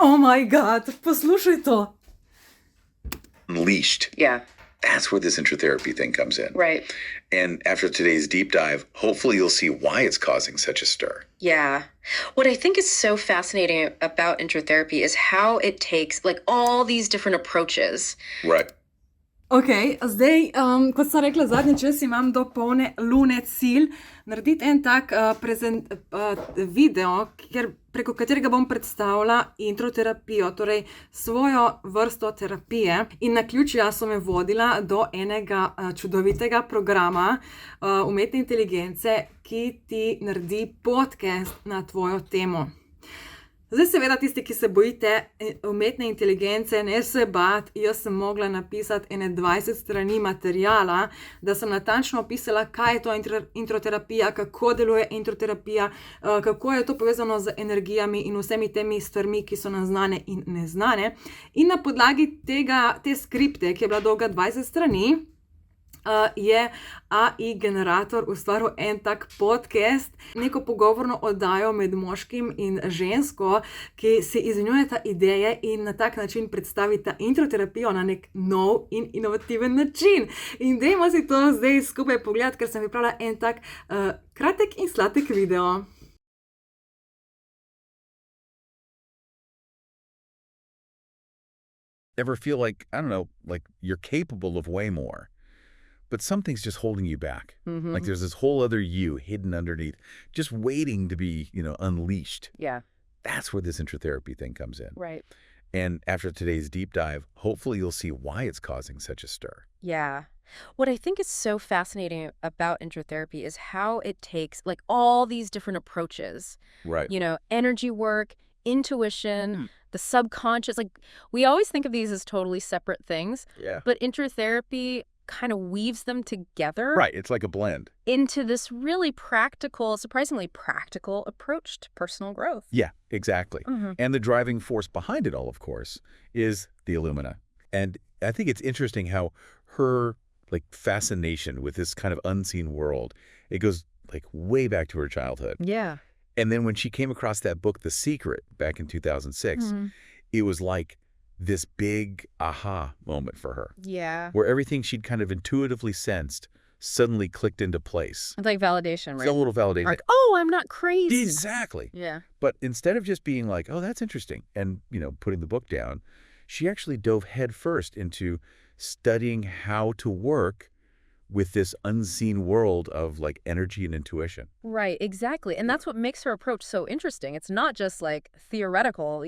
Oh my god, послушай то. Unleashed. Yeah. That's where this introtherapy thing comes in. Right. And after today's deep dive, hopefully you'll see why it's causing such a stir. Yeah. What I think is so fascinating about introtherapy is how it takes like all these different approaches. Right. Ok, zdaj, kot sem rekla, zadnji čas imam do polne lune cilj narediti en tak video, preko katerega bom predstavila introterapijo, torej svojo vrsto terapije. In naključja so me vodila do enega čudovitega programa umetne inteligence, ki ti naredi podcast na tvojo temo. Zdaj, seveda, tisti, ki se bojite umetne inteligence, ne se bati, jaz sem mogla napisati 20 strani materijala, da sem natančno opisala, kaj je to introterapija, kako deluje introterapija, kako je to povezano z energijami in vsemi temi stvarmi, ki so nam znane in neznane. In na podlagi te skripte, ki je bila dolga 20 strani, je AI generator ustvaril en tak podcast, neko pogovorno oddajo med moškim in žensko, ki si izmenjujeta ideje in na tak način predstavita introterapijo na nek nov in inovativen način. In dajmo si to zdaj skupaj pogledati, ker sem pripravila en tak kratek in sladek video. Ever feel like, I don't know, like you're capable of way more, but something's just holding you back? Like there's this whole other you hidden underneath, just waiting to be, unleashed. Yeah. That's where this introtherapy thing comes in. Right. And after today's deep dive, hopefully you'll see why it's causing such a stir. Yeah. What I think is so fascinating about introtherapy is how it takes like all these different approaches. Right. Energy work, intuition, the subconscious. Like we always think of these as totally separate things. Yeah. But introtherapy kind of weaves them together. Right. It's like a blend. Into this really practical, surprisingly practical approach to personal growth. Yeah, exactly. And the driving force behind it all, of course, is Thea Lumina. And I think it's interesting how her fascination with this kind of unseen world, it goes way back to her childhood. Yeah. And then when she came across that book, The Secret, back in 2006, it was like this big aha moment for her. Yeah. Where everything she'd kind of intuitively sensed suddenly clicked into place. It's like validation, right? It's a little validation. Like, oh, I'm not crazy. Exactly. Yeah. But instead of just being like, oh, that's interesting, and, putting the book down, she actually dove headfirst into studying how to work with this unseen world of energy and intuition. Right, exactly. And that's what makes her approach so interesting. It's not just theoretical,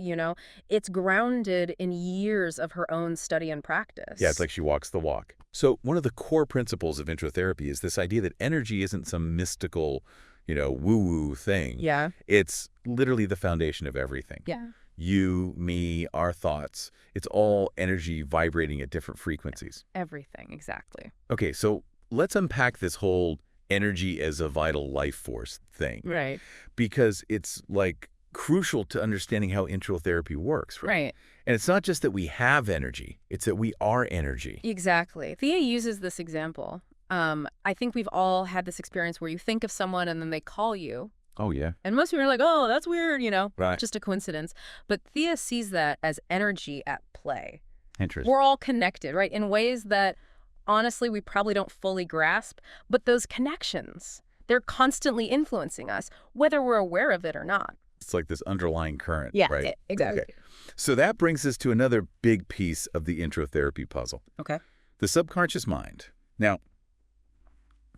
it's grounded in years of her own study and practice. Yeah, it's like she walks the walk. So one of the core principles of introtherapy is this idea that energy isn't some mystical, woo-woo thing. Yeah. It's literally the foundation of everything. Yeah. You, me, our thoughts. It's all energy vibrating at different frequencies. Everything, exactly. Okay, so let's unpack this whole energy as a vital life force thing. Right. Because it's crucial to understanding how introtherapy works, right? Right. And it's not just that we have energy, it's that we are energy. Exactly. Thea uses this example. I think we've all had this experience where you think of someone and then they call you. Oh, yeah. And most people are like, oh, that's weird, Right. just a coincidence. But Thea sees that as energy at play. Interesting. We're all connected, right? In ways that, honestly, we probably don't fully grasp. But those connections, they're constantly influencing us, whether we're aware of it or not. It's like this underlying current, Yeah, right? exactly. Okay. So that brings us to another big piece of the introtherapy puzzle. Okay. The subconscious mind. Now,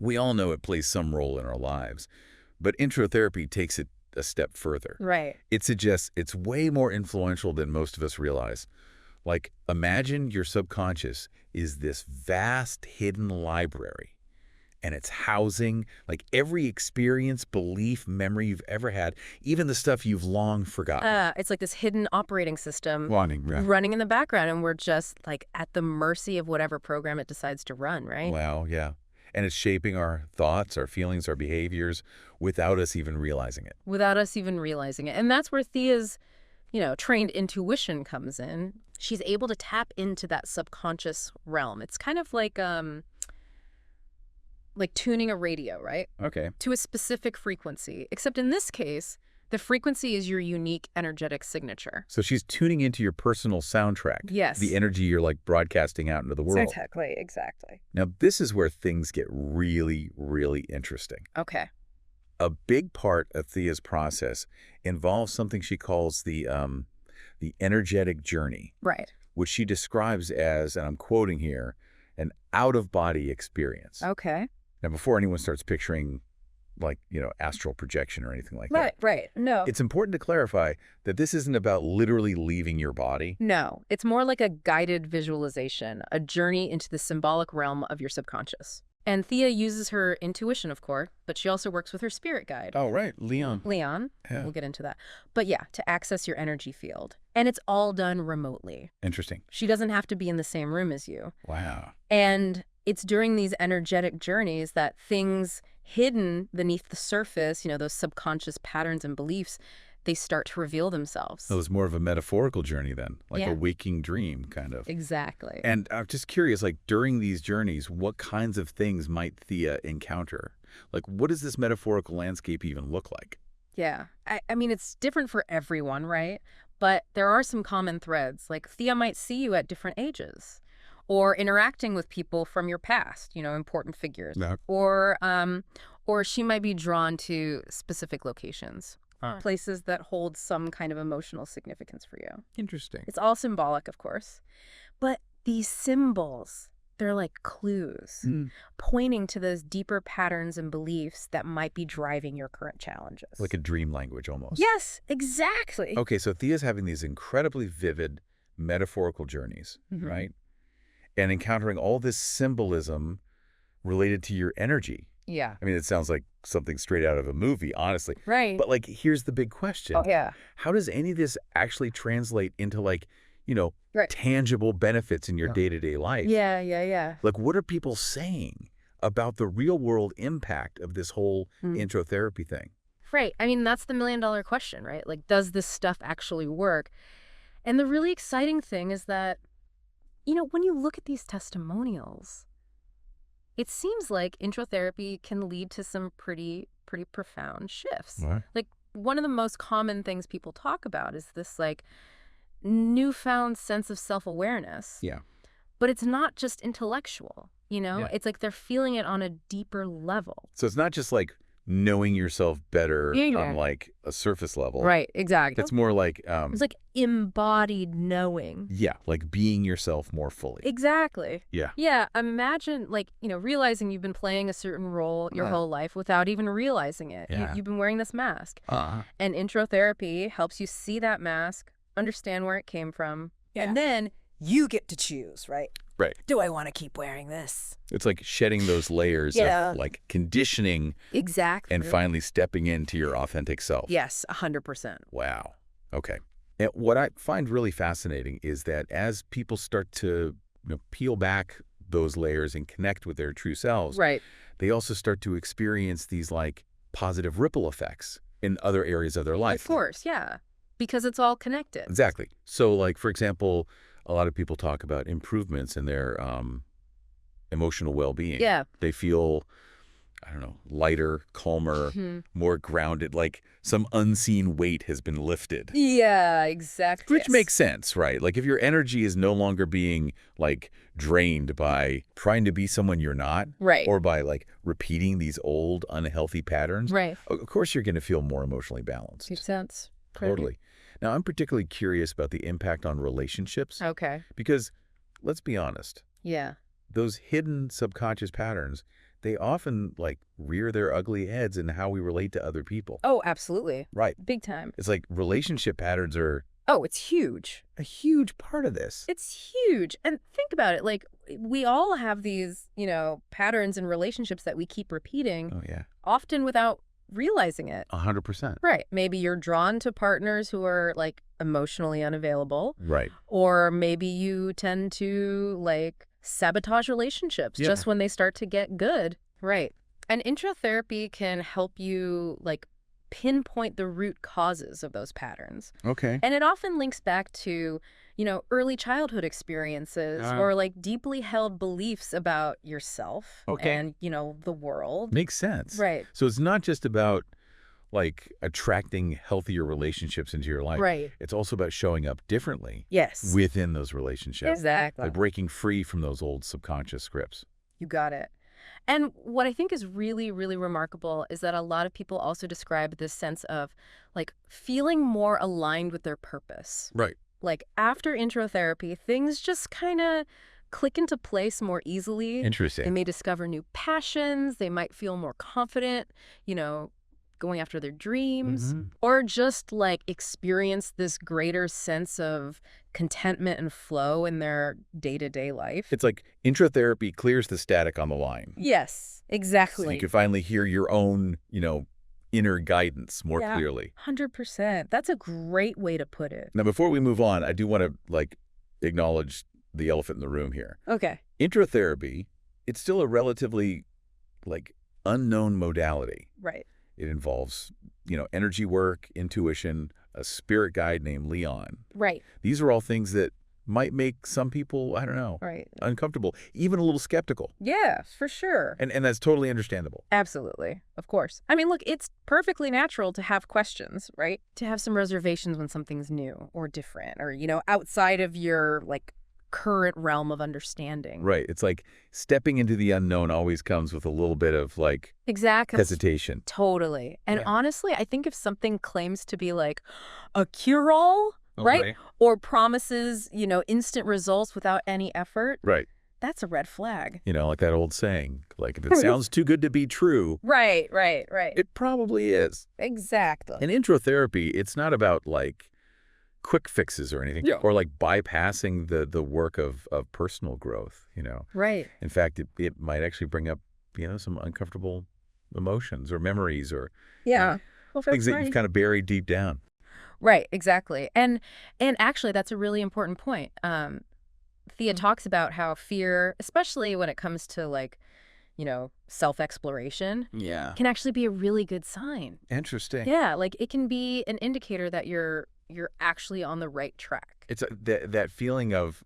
we all know it plays some role in our lives, but introtherapy takes it a step further. Right. It suggests it's way more influential than most of us realize. Imagine your subconscious is this vast hidden library, and it's housing every experience, belief, memory you've ever had, even the stuff you've long forgotten. It's like this hidden operating system Right. running in the background, and we're just at the mercy of whatever program it decides to run, right? Wow, yeah. And it's shaping our thoughts, our feelings, our behaviors without us even realizing it. Without us even realizing it. And that's where Thea's, trained intuition comes in. She's able to tap into that subconscious realm. It's kind of like tuning a radio, right? Okay. To a specific frequency. Except in this case, The frequency is your unique energetic signature. So she's tuning into your personal soundtrack. Yes. The energy you're like broadcasting out into the world. Exactly. Now, this is where things get really, really interesting. Okay. A big part of Thea's process involves something she calls the energetic journey, Right. which she describes as, and I'm quoting here, an out-of-body experience. Okay. Now, before anyone starts picturing, like, astral projection or anything like that, Right. No. it's important to clarify that this isn't about literally leaving your body. No. It's more like a guided visualization, a journey into the symbolic realm of your subconscious. And Thea uses her intuition, of course, but she also works with her spirit guide. Oh, right. Leon. Leon. Yeah. We'll get into that. But yeah, to access your energy field. And it's all done remotely. Interesting. She doesn't have to be in the same room as you. Wow. And it's during these energetic journeys that things hidden beneath the surface, those subconscious patterns and beliefs, they start to reveal themselves. So it's more of a metaphorical journey then, like Yeah. a waking dream kind of. Exactly. And I'm just curious, like during these journeys, what kinds of things might Thea encounter? Like what does this metaphorical landscape even look like? Yeah. I mean, it's different for everyone, right? But there are some common threads. Like Thea might see you at different ages or interacting with people from your past, important figures. Yeah. Or she might be drawn to specific locations. Places that hold some kind of emotional significance for you. Interesting. It's all symbolic, of course. But these symbols, they're like clues, pointing to those deeper patterns and beliefs that might be driving your current challenges. Like a dream language almost. Yes, exactly. Okay, so Thea's having these incredibly vivid metaphorical journeys, right? And encountering all this symbolism related to your energy. Yeah. I mean, it sounds like something straight out of a movie, honestly. Right. But like, here's the big question. Oh, yeah. How does any of this actually translate into like, Right. tangible benefits in your day-to-day life? Yeah. Like, what are people saying about the real world impact of this whole introtherapy thing? Right. I mean, that's the million-dollar question, right? Like, does this stuff actually work? And the really exciting thing is that, when you look at these testimonials, it seems like introtherapy can lead to some pretty profound shifts. Right. Like one of the most common things people talk about is this like newfound sense of self-awareness. Yeah. But it's not just intellectual, Yeah. It's like they're feeling it on a deeper level. So it's not just like knowing yourself better Yeah. on like a surface level. Right, exactly. It's more like, It's like embodied knowing. yeah, like being yourself more fully. Exactly. Yeah. Yeah, imagine like, realizing you've been playing a certain role your whole life without even realizing it. Yeah. You've been wearing this mask. Uh-huh. And introtherapy helps you see that mask, understand where it came from. And then you get to choose, right? Right. Do I want to keep wearing this? It's like shedding those layers Yeah. of like conditioning Exactly. and finally stepping into your authentic self. Yes, 100%. Wow. Okay. And what I find really fascinating is that as people start to peel back those layers and connect with their true selves, Right. they also start to experience these like positive ripple effects in other areas of their life. Of course, yeah. Because it's all connected. Exactly. So like, for example, a lot of people talk about improvements in their emotional well-being. Yeah. They feel, I don't know, lighter, calmer, more grounded, like some unseen weight has been lifted. Yeah, exactly. Which makes sense, right? Like if your energy is no longer being like drained by trying to be someone you're not, Right. or by like repeating these old unhealthy patterns, Right. of course you're going to feel more emotionally balanced. Makes sense. Totally. Now, I'm particularly curious about the impact on relationships Okay. because let's be honest, Yeah. those hidden subconscious patterns, they often like rear their ugly heads in how we relate to other people. Oh, absolutely. Right. Big time. It's like relationship patterns are Oh, it's huge. a huge part of this. It's huge. And think about it. Like, we all have these, patterns in relationships that we keep repeating, Oh, yeah. often without realizing it. 100%. Right. Maybe you're drawn to partners who are, like, emotionally unavailable. Right. Or maybe you tend to, like, sabotage relationships Yeah. just when they start to get good. Right. And introtherapy can help you, like, pinpoint the root causes of those patterns. Okay. And it often links back to, early childhood experiences or like deeply held beliefs about yourself Okay. and, the world. Makes sense. Right. So it's not just about like attracting healthier relationships into your life. Right. It's also about showing up differently Yes. within those relationships. Exactly. Like breaking free from those old subconscious scripts. You got it. And what I think is really, really remarkable is that a lot of people also describe this sense of like feeling more aligned with their purpose. Right. Like after introtherapy, things just kind of click into place more easily. Interesting. They may discover new passions. They might feel more confident, going after their dreams, or just like experience this greater sense of contentment and flow in their day-to-day life. It's like introtherapy clears the static on the line. Yes, exactly. So you can finally hear your own, inner guidance more clearly. 100%. That's a great way to put it. Now, before we move on, I do want to acknowledge the elephant in the room here. Okay. Introtherapy, it's still a relatively unknown modality. Right. It involves, energy work, intuition, a spirit guide named Leon. Right. These are all things that might make some people, I don't know, Right. uncomfortable, even a little skeptical. Yeah, for sure. And that's totally understandable. Absolutely. Of course. I mean, look, it's perfectly natural to have questions, right? To have some reservations when something's new or different or, outside of your current realm of understanding. Right. It's like stepping into the unknown always comes with a little bit of Exactly. hesitation. Totally. And Yeah. honestly, I think if something claims to be like a cure-all, right? Or promises, instant results without any effort, Right. that's a red flag. Like that old saying, if it sounds too good to be true, Right. it probably is. Exactly. In introtherapy, it's not about quick fixes or anything, or bypassing the work of personal growth, Right. In fact, it might actually bring up, some uncomfortable emotions or memories or Yeah. Well, things that right. you've kind of buried deep down. Right, exactly. And actually that's a really important point. Thea talks about how fear, especially when it comes to self-exploration, Yeah. can actually be a really good sign. Interesting. Yeah, it can be an indicator that you're actually on the right track. It's that feeling of,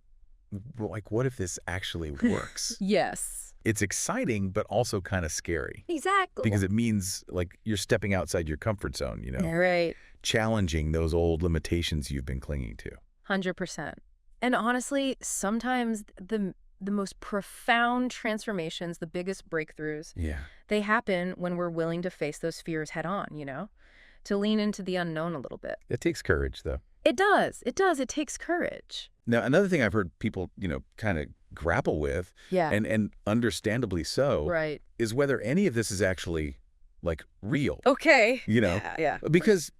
what if this actually works? Yes. It's exciting, but also kind of scary. Exactly. Because it means, you're stepping outside your comfort zone, Right. challenging those old limitations you've been clinging to. 100%. And honestly, sometimes the most profound transformations, the biggest breakthroughs, Yeah. they happen when we're willing to face those fears head on, to lean into the unknown a little bit. It takes courage, though. It does. It does. It takes courage. Now, another thing I've heard people, kind of grapple with, Yeah. and understandably so, Right. is whether any of this is actually, real. Okay. Yeah. Because,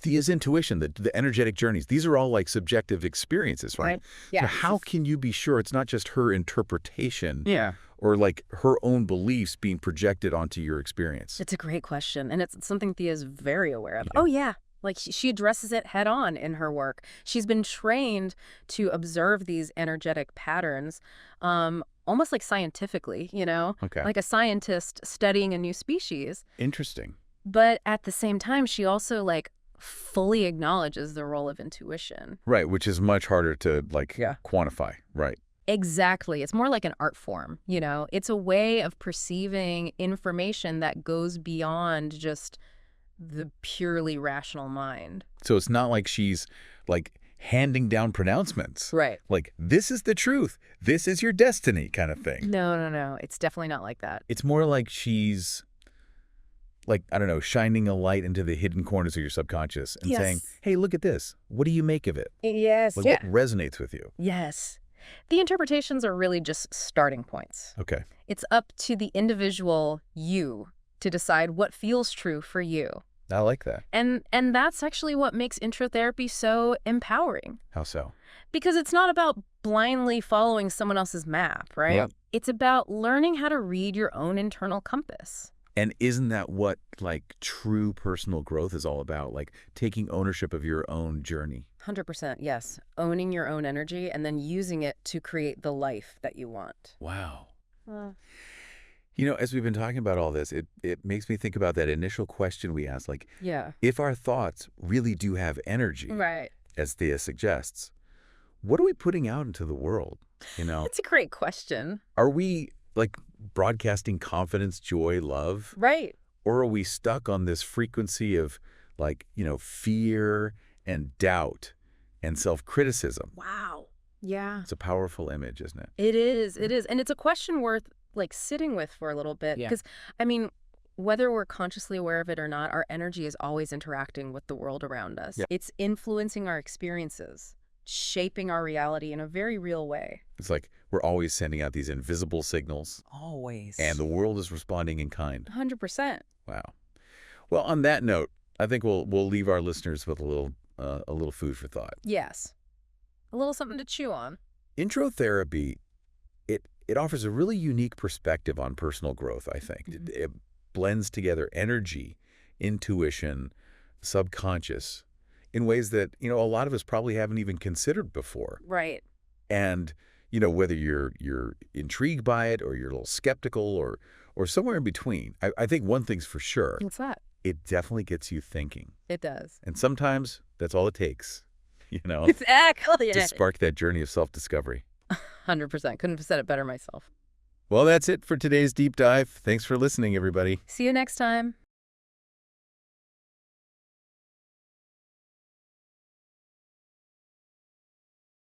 Thea's intuition, the energetic journeys, these are all, subjective experiences, right? Right. Yeah. So how can you be sure it's not just her interpretation Yeah. or, her own beliefs being projected onto your experience? It's a great question. And it's something Thea's very aware of. Yeah. Oh, yeah. She addresses it head on in her work. She's been trained to observe these energetic patterns, almost scientifically, Okay. like a scientist studying a new species. Interesting. But at the same time, she also fully acknowledges the role of intuition. Right, which is much harder to, Yeah. quantify. Right. Exactly. It's more like an art form, It's a way of perceiving information that goes beyond just the purely rational mind. So it's not like she's, handing down pronouncements. Right. This is the truth. This is your destiny kind of thing. No. It's definitely not like that. It's more like she's, I don't know, shining a light into the hidden corners of your subconscious and saying, Yes. hey, look at this. What do you make of it? Yes. What Yeah. resonates with you? Yes. The interpretations are really just starting points. Okay. It's up to the individual you to decide what feels true for you. I like that. And that's actually what makes introtherapy so empowering. How so? Because it's not about blindly following someone else's map, right? Yep. It's about learning how to read your own internal compass. And isn't that what, true personal growth is all about? Taking ownership of your own journey. 100%, yes. Owning your own energy and then using it to create the life that you want. Wow. As we've been talking about all this, it makes me think about that initial question we asked, Yeah. if our thoughts really do have energy, Right. as Thea suggests, what are we putting out into the world? It's a great question. Are we, broadcasting confidence, joy, love? Right. Or are we stuck on this frequency of, like, fear and doubt and self-criticism? Wow. Yeah. It's a powerful image, isn't it? It is. It is. And it's a question worth, like, sitting with for a little bit. Yeah. Because, I mean, whether we're consciously aware of it or not, our energy is always interacting with the world around us. Yeah. It's influencing our experiences, shaping our reality in a very real way. It's like we're always sending out these invisible signals, Always. and the world is responding in kind. 100%. Wow. Well, on that note, I think we'll leave our listeners with a little food for thought. Yes. A little something to chew on. Introtherapy, it offers a really unique perspective on personal growth, I think. It blends together energy, intuition, subconscious in ways that, a lot of us probably haven't even considered before. Right. And, whether you're intrigued by it or you're a little skeptical or somewhere in between, I think one thing's for sure. What's that? It definitely gets you thinking. It does. And sometimes that's all it takes, Exactly. to spark that journey of self-discovery. 100%. Couldn't have said it better myself. Well, that's it for today's deep dive. Thanks for listening, everybody. See you next time.